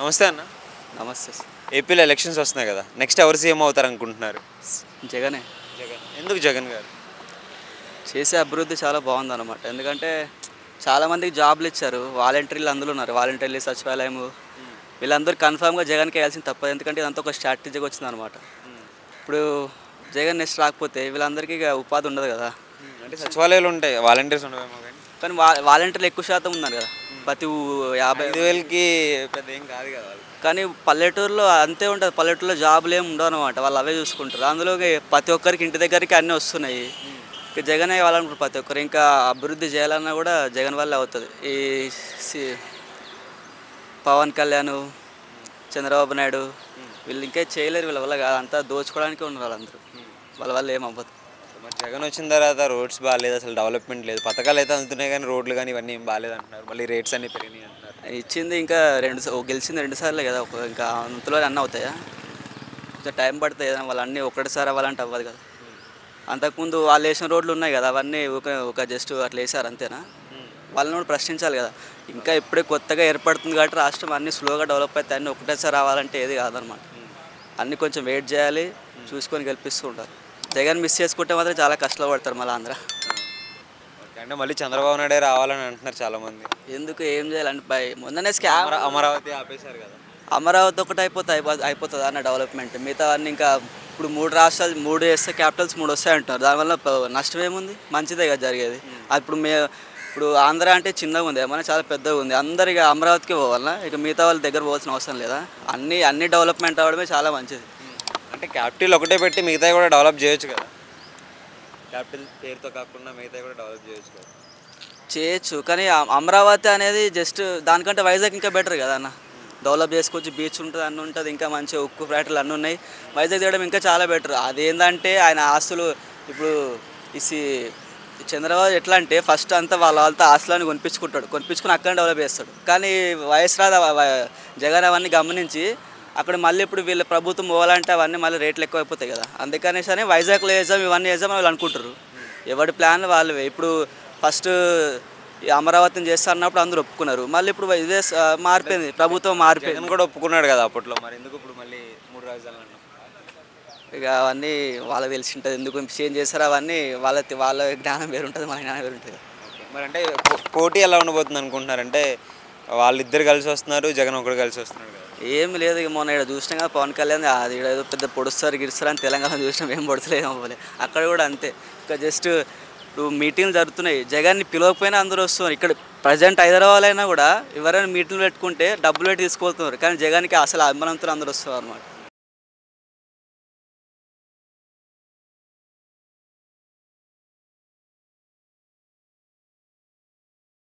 నమస్తే అన్న. నమస్తే సార్. ఏపీలో ఎలక్షన్స్ వస్తున్నాయి కదా, నెక్స్ట్ ఎవరు సీఎం అవుతారు అనుకుంటున్నారు? జగనే. జగన్. ఎందుకు జగన్ గారు? చేసే అభివృద్ధి చాలా బాగుందన్నమాట. ఎందుకంటే చాలామందికి జాబ్లు ఇచ్చారు, వాలంటీర్లు అందులో ఉన్నారు, వాలంటీర్లు సచివాలయము వీళ్ళందరూ కన్ఫామ్గా జగన్కి వేయాల్సింది తప్పదు. ఎందుకంటే ఇదంతా ఒక స్ట్రాటజీగా వచ్చిందనమాట. ఇప్పుడు జగన్ నెక్స్ట్ రాకపోతే వీళ్ళందరికీ ఇక ఉపాధి ఉండదు కదా. అంటే సచివాలయాలు ఉంటాయి, వాలంటీర్స్ ఉండవేమో కానీ. కానీ వాలంటీర్లు ఎక్కువ శాతం ఉన్నారు కదా, ప్రతి 50,000కి పెద్ద ఏం కాదు కదా వాళ్ళు. కానీ పల్లెటూరులో అంతే ఉంటుంది. పల్లెటూరులో జాబులు ఏమి ఉండవు అనమాట, వాళ్ళు అవే చూసుకుంటారు. అందులో ప్రతి ఒక్కరికి ఇంటి దగ్గరికి అన్నీ వస్తున్నాయి. ఇక జగన్ అవ్వాలనుకుంటారు ప్రతి ఒక్కరు. ఇంకా అభివృద్ధి చేయాలన్నా కూడా జగన్ వల్లే అవుతుంది. ఈ పవన్ కళ్యాణ్, చంద్రబాబు నాయుడు వీళ్ళు ఇంకా చేయలేరు. వీళ్ళ వల్ల కాదు, అంతా దోచుకోవడానికి ఉన్నారు వాళ్ళందరూ. వాళ్ళ వల్ల ఏం అవ్వదు. మరి జగన్ వచ్చిన తర్వాత రోడ్స్ బాగాలేదు, అసలు డెవలప్మెంట్ లేదు. పథకాలు అయితే అందుతున్నాయి కానీ రోడ్లు కానీ ఇవన్నీ ఏం బాగాలేదు అంటున్నారు. మళ్ళీ రేట్స్ అన్నీ పెరిగినాయి అంటున్నారు. ఇచ్చింది ఇంకా గెలిచింది 2 సార్లే కదా, ఇంకా అంతలో అన్నీ అవుతాయా? కొంచెం టైం పడుతుంది. ఏదైనా వాళ్ళు అన్నీ ఒకటిసారి అవ్వాలంటే అవ్వదు కదా. అంతకుముందు వాళ్ళు వేసిన రోడ్లు ఉన్నాయి కదా, అవన్నీ ఒక జస్ట్ అట్లా వేసారు అంతేనా? వాళ్ళని కూడా ప్రశ్నించాలి కదా. ఇంకా ఇప్పుడే కొత్తగా ఏర్పడుతుంది కాబట్టి రాష్ట్రం అన్నీ స్లోగా డెవలప్ అవుతాయి. అన్నీ ఒకటేసారి రావాలంటే ఏది కాదనమాట. అన్నీ కొంచెం వెయిట్ చేయాలి, చూసుకొని గెలిపిస్తూ ఉంటారు. జగన్ మిస్ చేసుకుంటే మాత్రం చాలా కష్టాలు పడతారు మళ్ళీ ఆంధ్ర. అంటే మళ్ళీ చంద్రబాబు నాయుడే రావాలని అంటున్నారు చాలామంది. ఎందుకు ఏం చేయాలంటే మొన్ననే స్కామ్ అమరావతి ఆపేశారు కదా. అమరావతి ఒకటి అయిపోతుంది అన్న డెవలప్మెంట్. మిగతా అన్నీ ఇంకా ఇప్పుడు 3 రాష్ట్రాలు 3 వేస్తే క్యాపిటల్స్ 3 వస్తాయి అంటున్నారు. దానివల్ల నష్టం ఏముంది? మంచిదే కదా జరిగేది. ఇప్పుడు ఆంధ్ర అంటే చిన్నగా ఉంది, ఏమన్నా చాలా పెద్దగా ఉంది. అందరికీ అమరావతికి పోవాలన్నా, ఇక మిగతా వాళ్ళ దగ్గర పోవాల్సిన అవసరం లేదా? అన్ని డెవలప్మెంట్ అవ్వడమే చాలా మంచిది. అంటే క్యాపిటల్ ఒకటే పెట్టి మిగతా కూడా డెవలప్ చేయొచ్చు కదా. క్యాపిటల్ పేరుతో కాకుండా మిగతా కూడా డెవలప్ చేయొచ్చు కదా. చేయొచ్చు, కానీ అమరావతి అనేది జస్ట్ దానికంటే వైజాగ్ ఇంకా బెటర్ కదా అన్న. డెవలప్ చేసుకోవచ్చు, బీచ్ ఉంటుంది, అన్నీ ఉంటుంది, ఇంకా మంచిగా ఉక్కు ఫ్యాక్టరీలు అన్నీ ఉన్నాయి. వైజాగ్ చేయడం ఇంకా చాలా బెటర్. అదేంటంటే ఆయన ఆస్తులు ఇప్పుడు చంద్రబాబు ఎట్లా అంటే ఫస్ట్ అంతా వాళ్ళతో ఆస్తులను కొనిపించుకుని అక్కడ డెవలప్ చేస్తాడు. కానీ జగన్ అవన్నీ గమనించి అక్కడ మళ్ళీ ఇప్పుడు వీళ్ళ ప్రభుత్వం పోవాలంటే అవన్నీ మళ్ళీ రేట్లు ఎక్కువ అయిపోతాయి కదా. అందుకనేసి అని వైజాగ్లో వేద్దాం, ఇవన్నీ వేద్దాం వాళ్ళు అనుకుంటారు. ఎవరి ప్లాన్ వాళ్ళవే. ఇప్పుడు ఫస్ట్ అమరావతిని చేస్తా అన్నప్పుడు అందరూ ఒప్పుకున్నారు. మళ్ళీ ఇప్పుడు ఇదే మారిపోయింది, ప్రభుత్వం మారిపోయింది. జగన్ కూడా ఒప్పుకున్నాడు కదా అప్పట్లో. మరి ఎందుకు ఇప్పుడు మళ్ళీ 3 రాజధానులు అన్నాం? ఇక అవన్నీ వాళ్ళకి తెలిసి ఉంటుంది, ఎందుకు చేంజ్ చేస్తారో అవన్నీ వాళ్ళ జ్ఞానం వేరు ఉంటుంది, మన జ్ఞానం వేరు ఉంటుంది. మరి అంటే పోటీ ఎలా ఉండబోతుంది అనుకుంటున్నారంటే? వాళ్ళిద్దరు కలిసి వస్తున్నారు, జగన్ ఒకడు కలిసి వస్తున్నాడు కదా. ఏం లేదు, ఇక మొన్న ఇక్కడ చూసినాం కదా పవన్ కళ్యాణ్, అది ఏదో పెద్ద పొడుస్తారు గిరుస్తారు అని తెలంగాణ చూసినాం, ఏం పొడతలేదు అవ్వలే. అక్కడ కూడా అంతే. ఇక జస్ట్ ఇప్పుడు మీటింగ్లు జరుగుతున్నాయి, జగన్ని పిలవకపోయినా అందరూ వస్తున్నారు. ఇక్కడ ప్రజెంట్ హైదరాబాద్ అయినా కూడా ఎవరైనా మీటింగ్లు పెట్టుకుంటే డబ్బులు పెట్టి తీసుకుపోతున్నారు, కానీ జగన్కి అసలు అభిమానంతో అందరూ వస్తున్నారు అనమాట.